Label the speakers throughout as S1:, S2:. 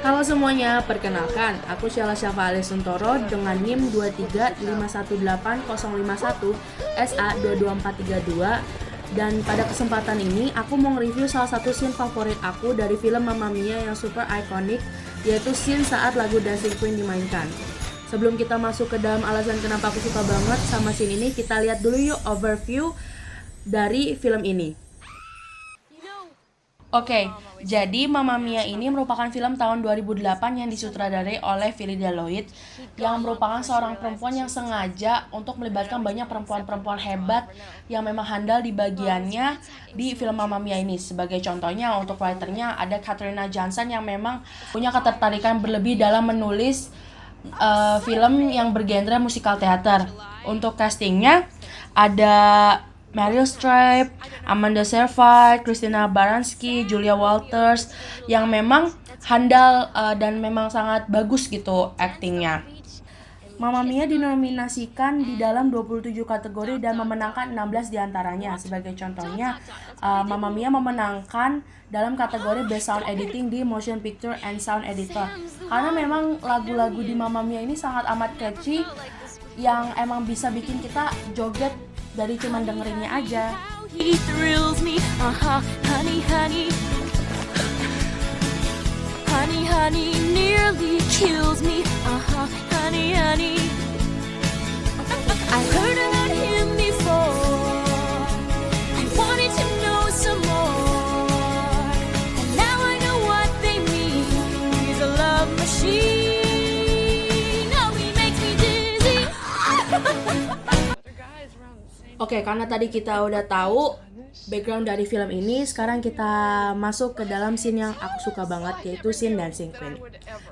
S1: Halo semuanya, perkenalkan, aku Syala Syafali Suntoro dengan NIM 235181051 SA22432. Dan pada kesempatan ini aku mau nge-review salah satu scene favorit aku dari film Mamma Mia yang super ikonik, yaitu scene saat lagu Dancing Queen dimainkan. Sebelum kita masuk ke dalam alasan kenapa aku suka banget sama scene ini, kita lihat dulu yuk overview dari film ini. Oke, jadi Mamma Mia ini merupakan film tahun 2008 yang disutradarai oleh Phyllida Lloyd, yang merupakan seorang perempuan yang sengaja untuk melibatkan banyak perempuan-perempuan hebat yang memang handal di bagiannya di film Mamma Mia ini. Sebagai contohnya, untuk writernya ada Katrina Johnson yang memang punya ketertarikan berlebih dalam menulis film yang bergenre musikal teater. Untuk castingnya ada Meryl Streep, Amanda Seyfried, Christina Baranski, Julia Walters yang memang handal dan memang sangat bagus gitu aktingnya. Mamma Mia dinominasikan di dalam 27 kategori dan memenangkan 16 diantaranya. Sebagai contohnya, Mamma Mia memenangkan dalam kategori Best Sound Editing di Motion Picture and Sound Editor. Karena memang lagu-lagu di Mamma Mia ini sangat amat catchy yang emang bisa bikin kita joget dari cuman dengerinnya aja.
S2: He thrills me, honey, honey. Honey, honey, nearly kills me, honey, honey. I heard about him before. I wanted to know some more. And now I know what they mean. He's a love machine. Oh, he makes me dizzy.
S1: Oke, karena tadi kita udah tahu background dari film ini, sekarang kita masuk ke dalam scene yang aku suka banget, yaitu scene Dancing Queen.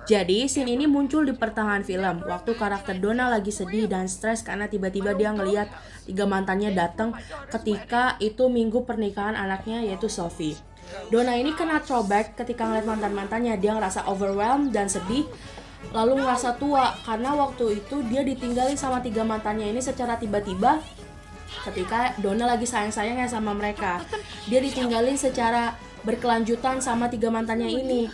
S1: Jadi, scene ini muncul di pertengahan film, waktu karakter Donna lagi sedih dan stres karena tiba-tiba dia ngelihat 3 mantannya datang ketika itu minggu pernikahan anaknya, yaitu Sophie. Donna ini kena throwback ketika ngeliat mantan-mantannya, dia ngerasa overwhelmed dan sedih, lalu ngerasa tua karena waktu itu dia ditinggalin sama 3 mantannya ini secara tiba-tiba. Ketika Donna lagi sayang-sayangnya sama mereka, dia ditinggalin secara berkelanjutan sama 3 mantannya ini.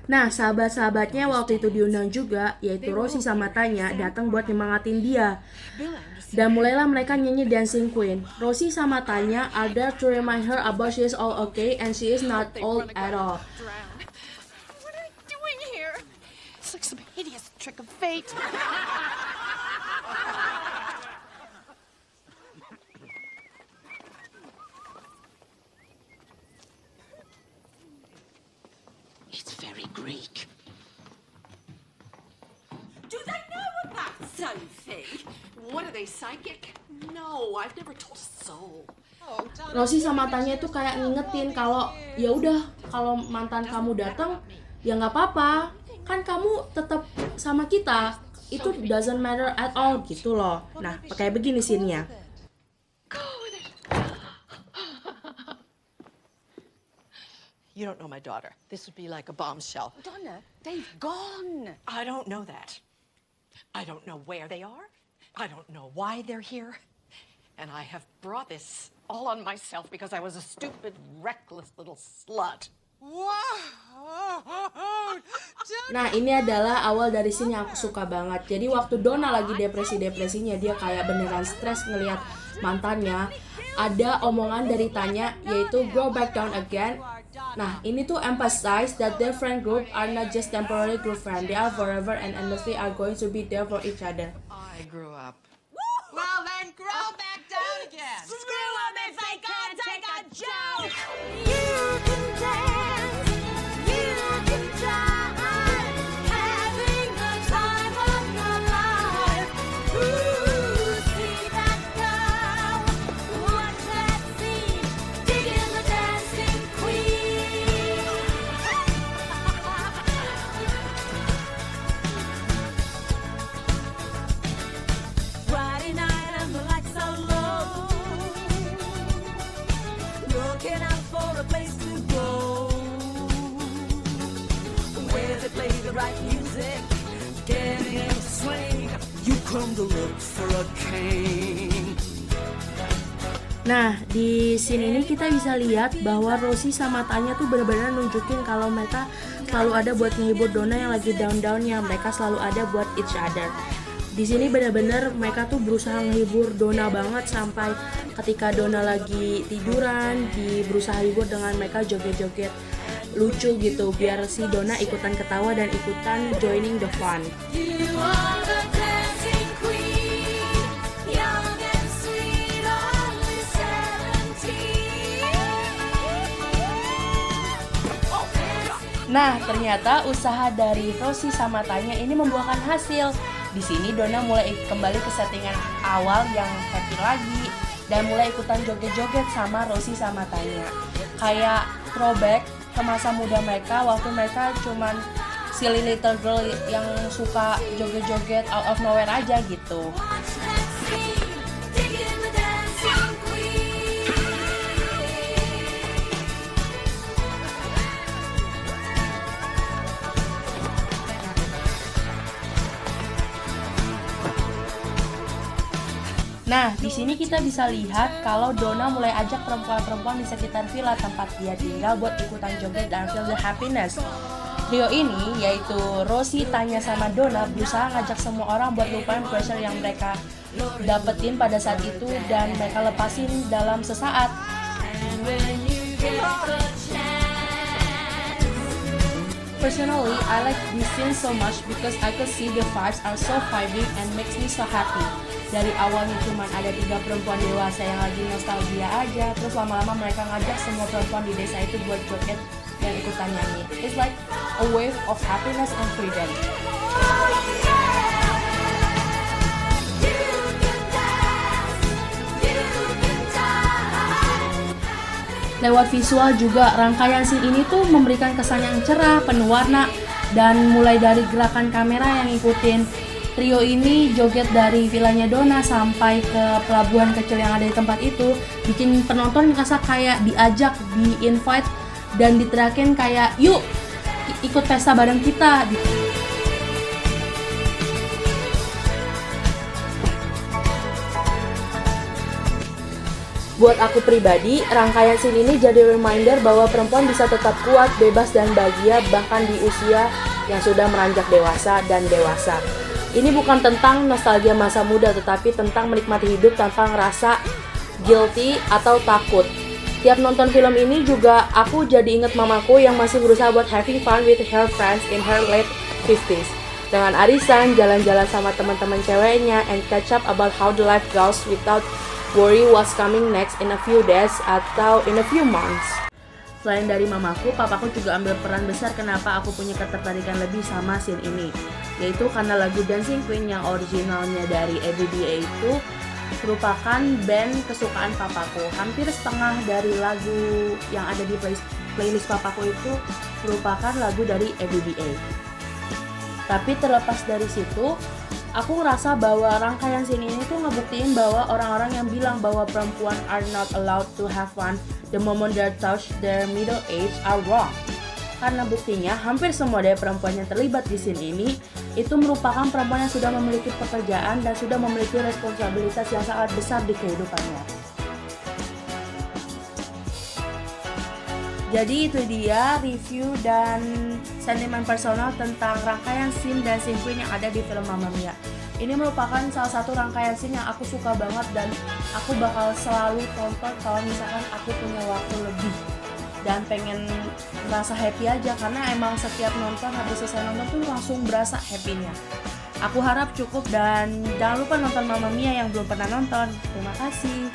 S1: Nah, sahabat-sahabatnya waktu itu diundang juga, yaitu Rosie sama Tanya, datang buat nyemangatin dia. Dan mulailah mereka nyanyi Dancing Queen. Rosie sama Tanya are there to remind her about she is all okay and she is not old at all.
S2: What are you doing here? It's like some hideous trick of fate. It's very Greek.
S3: Do they know about Sophie? What are they, psychic? No, I've never told a soul.
S1: Rosie sama Tanya itu kayak ngingetin kalau ya udah, kalau mantan kamu datang ya nggak apa-apa, kan kamu tetap sama kita, itu doesn't matter at all gitu loh. Nah, kayak begini scene-nya.
S3: You don't know my daughter. This would be like a bombshell.
S4: Donna, they've gone.
S3: I don't know that. I don't know where they are. I don't know why they're here. And I have brought this all on myself because I was a stupid, reckless little slut.
S1: Nah, ini adalah awal dari scene yang aku suka banget. Jadi waktu Donna lagi depresi-depresinya, dia kayak beneran stres ngelihat mantannya, ada omongan dari Tanya yaitu go back down again. Nah, ini tuh emphasize that their friend group are not just temporary group friend, they are forever and endlessly are going to be there for each other.
S3: I grew up.
S4: Well, then grow back down again.
S3: Screw them if they can't take a joke!
S2: You can dance, you can drive, having the time of your life. Ooh, see that girl, watch that scene, digging the dancing queen. Friday night and the lights are low, looking out for a place to go, where they play the right music, getting in a swing.
S5: You come to look for a king.
S1: Nah, di scene ini kita bisa lihat bahwa Rosie sama Tanya tuh benar-benar nunjukin kalau mereka selalu ada buat ngehibur Donna yang lagi down-downnya. Mereka selalu ada buat each other. Di sini benar-benar mereka tuh berusaha menghibur Donna banget, sampai ketika Donna lagi tiduran, berusaha hibur dengan mereka joget-joget lucu gitu, biar si Donna ikutan ketawa dan ikutan joining the fun.
S2: You are the dancing queen, young and sweet, only 17.
S1: Nah, ternyata usaha dari Rosie sama Tanya ini membuahkan hasil. Di sini Donna mulai kembali ke settingan awal yang happy lagi dan mulai ikutan joget-joget sama Rosie sama Tanya. Kayak throwback ke masa muda mereka waktu mereka cuman silly little girl yang suka joget-joget out of nowhere aja gitu.
S2: Watch that scene, digging the dancing queen.
S1: Nah, di sini kita bisa lihat kalau Donna mulai ajak perempuan-perempuan di sekitar villa tempat dia tinggal buat ikutan joget dan feel the happiness. Trio ini, yaitu Rosie, Tanya, sama Donna, berusaha ngajak semua orang buat lupain pressure yang mereka dapetin pada saat itu dan mereka lepasin dalam sesaat.
S2: And when you get the chance,
S1: Personally, I like this scene so much because I could see the vibes are so vibing and makes me so happy. Dari awalnya cuman ada 3 perempuan dewasa yang lagi nostalgia aja, terus lama-lama mereka ngajak semua perempuan di desa itu buat joget dan ikutan nyanyi. It's like a wave of happiness and freedom.
S2: you can dance, you can die.
S1: Lewat visual juga, rangkaian scene ini tuh memberikan kesan yang cerah, penuh warna, dan mulai dari gerakan kamera yang ngikutin trio ini joget dari villanya Donna sampai ke pelabuhan kecil yang ada di tempat itu, bikin penonton ngerasa kayak diajak, di-invite, dan diteriakin kayak, yuk ikut pesta bareng kita. Buat aku pribadi, rangkaian scene ini jadi reminder bahwa perempuan bisa tetap kuat, bebas, dan bahagia bahkan di usia yang sudah meranjak dewasa dan dewasa. Ini bukan tentang nostalgia masa muda, tetapi tentang menikmati hidup tanpa ngerasa guilty atau takut. Tiap nonton film ini juga aku jadi inget mamaku yang masih berusaha buat having fun with her friends in her late 50s. Dengan arisan, jalan-jalan sama teman-teman ceweknya, and catch up about how the life goes without worry what's coming next in a few days atau in a few months. Selain dari mamaku, papaku juga ambil peran besar kenapa aku punya ketertarikan lebih sama scene ini, yaitu karena lagu Dancing Queen yang originalnya dari ABBA itu merupakan band kesukaan papaku. Hampir setengah dari lagu yang ada di playlist papaku itu merupakan lagu dari ABBA. Tapi terlepas dari situ, aku ngerasa bahwa rangkaian scene ini tuh ngebuktiin bahwa orang-orang yang bilang bahwa perempuan are not allowed to have fun the moment they touch their middle age are wrong. Karena buktinya hampir semua dari perempuan yang terlibat di scene ini itu merupakan perempuan yang sudah memiliki pekerjaan dan sudah memiliki responsabilitas yang sangat besar di kehidupannya. Jadi itu dia review dan sentimen personal tentang rangkaian scene Dancing Queen yang ada di film Mamma Mia. Ini merupakan salah satu rangkaian scene yang aku suka banget dan aku bakal selalu tonton kalau misalkan aku punya waktu lebih dan pengen merasa happy aja, karena emang setiap nonton, habis selesai nonton tuh langsung berasa happy-nya. Aku harap cukup dan jangan lupa nonton Mamma Mia yang belum pernah nonton. Terima kasih.